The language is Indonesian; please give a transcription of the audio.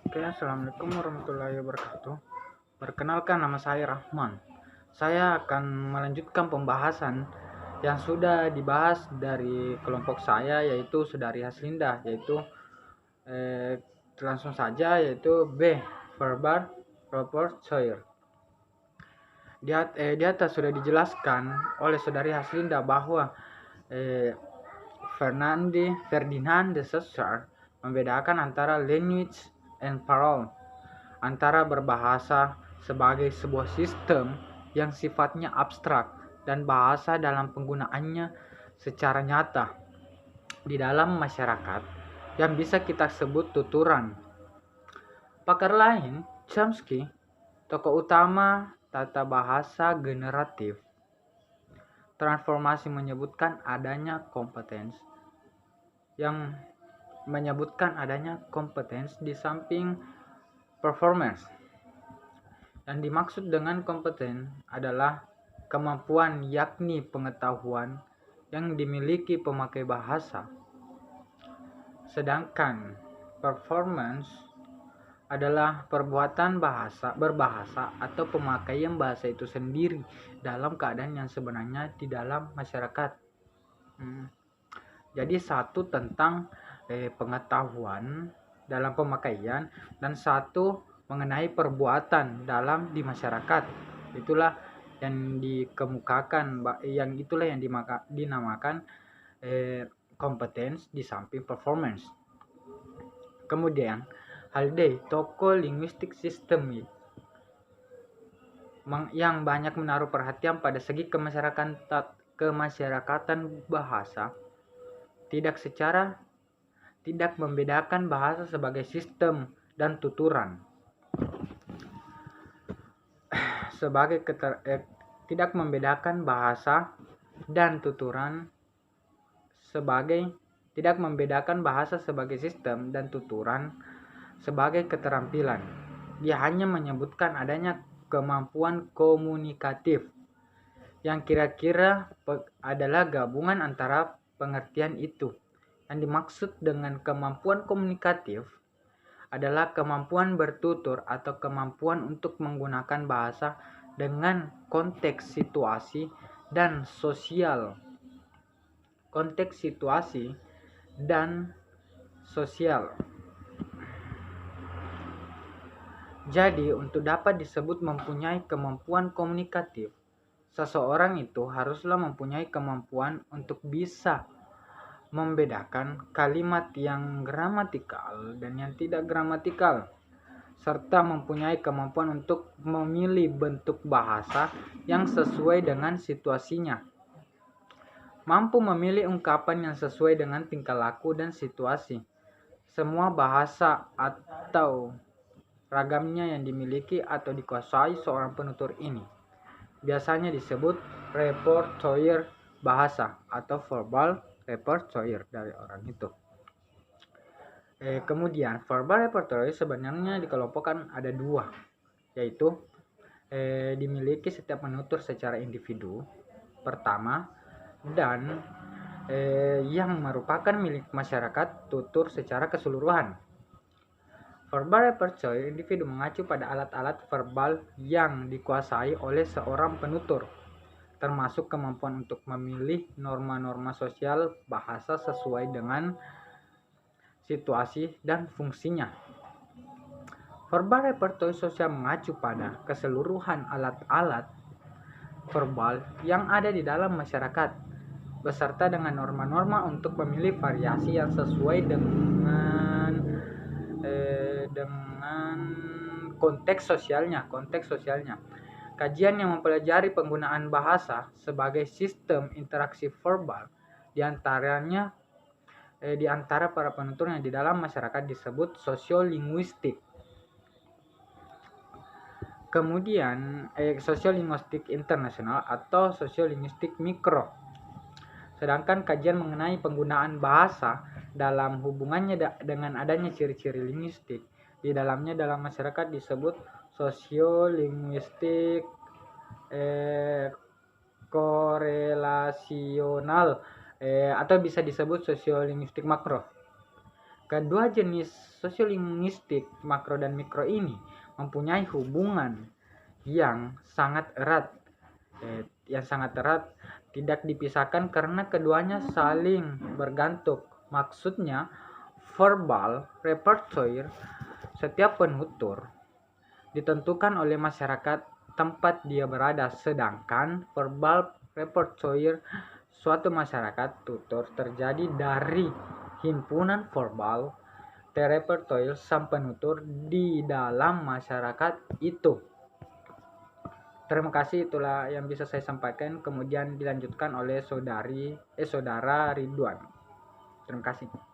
Oke, assalamualaikum warahmatullahi wabarakatuh. Perkenalkan, nama saya Rahman. Saya akan melanjutkan pembahasan yang sudah dibahas dari kelompok saya, yaitu Saudari Haslinda, yaitu eh, langsung saja, yaitu B. Verbal Repertoire. Di atas sudah dijelaskan oleh Saudari Haslinda bahwa eh, Ferdinand de Saussure membedakan antara language and parole, antara berbahasa sebagai sebuah sistem yang sifatnya abstrak dan bahasa dalam penggunaannya secara nyata di dalam masyarakat yang bisa kita sebut tuturan. Pakar lain, Chomsky, tokoh utama tata bahasa generatif transformasi, menyebutkan adanya kompetens di samping performance. Yang dimaksud dengan kompeten adalah kemampuan, yakni pengetahuan yang dimiliki pemakai bahasa. Sedangkan performance adalah perbuatan berbahasa atau pemakaian bahasa itu sendiri dalam keadaan yang sebenarnya di dalam masyarakat. Jadi satu tentang pengetahuan dalam pemakaian dan satu mengenai perbuatan dalam di masyarakat. Itulah yang dikemukakan, itulah yang dinamakan competence di samping performance. Kemudian Haldane, tokoh linguistik sistem yang banyak menaruh perhatian pada segi kemasyarakatan bahasa, tidak membedakan bahasa sebagai sistem dan tuturan. Tidak membedakan bahasa dan tuturan sebagai sistem dan tuturan sebagai keterampilan. Dia hanya menyebutkan adanya kemampuan komunikatif yang kira-kira adalah gabungan antara pengertian itu. Yang dimaksud dengan kemampuan komunikatif adalah kemampuan bertutur atau kemampuan untuk menggunakan bahasa dengan konteks situasi dan sosial. Jadi, untuk dapat disebut mempunyai kemampuan komunikatif, seseorang itu haruslah mempunyai kemampuan untuk bisa membedakan kalimat yang gramatikal dan yang tidak gramatikal, serta mempunyai kemampuan untuk memilih bentuk bahasa yang sesuai dengan situasinya. Mampu memilih ungkapan yang sesuai dengan tingkah laku dan situasi. Semua bahasa atau ragamnya yang dimiliki atau dikuasai seorang penutur ini biasanya disebut repertoire bahasa atau verbal repertoire dari orang itu. Kemudian verbal repertoire sebenarnya dikelompokkan ada dua, yaitu dimiliki setiap penutur secara individu pertama, dan yang merupakan milik masyarakat tutur secara keseluruhan. Verbal repertoire individu mengacu pada alat-alat verbal yang dikuasai oleh seorang penutur, termasuk kemampuan untuk memilih norma-norma sosial bahasa sesuai dengan situasi dan fungsinya. Verbal repertoire sosial mengacu pada keseluruhan alat-alat verbal yang ada di dalam masyarakat, beserta dengan norma-norma untuk memilih variasi yang sesuai dengan konteks sosialnya. Kajian yang mempelajari penggunaan bahasa sebagai sistem interaksi verbal di antara para penuturnya di dalam masyarakat disebut sosiolinguistik. Kemudian sosiolinguistik internasional atau sosiolinguistik mikro. Sedangkan kajian mengenai penggunaan bahasa dalam hubungannya dengan adanya ciri-ciri linguistik di dalamnya dalam masyarakat disebut sosiolinguistik korelasional atau bisa disebut sosiolinguistik makro. Kedua jenis sosiolinguistik makro dan mikro ini mempunyai hubungan yang sangat erat, tidak dipisahkan karena keduanya saling bergantung. Maksudnya, verbal repertoire setiap penutur ditentukan oleh masyarakat tempat dia berada, sedangkan verbal repertoire suatu masyarakat tutur terjadi dari himpunan verbal repertoire sang penutur di dalam masyarakat itu. Terima kasih, itulah yang bisa saya sampaikan. Kemudian dilanjutkan oleh saudara Ridwan. Terima kasih.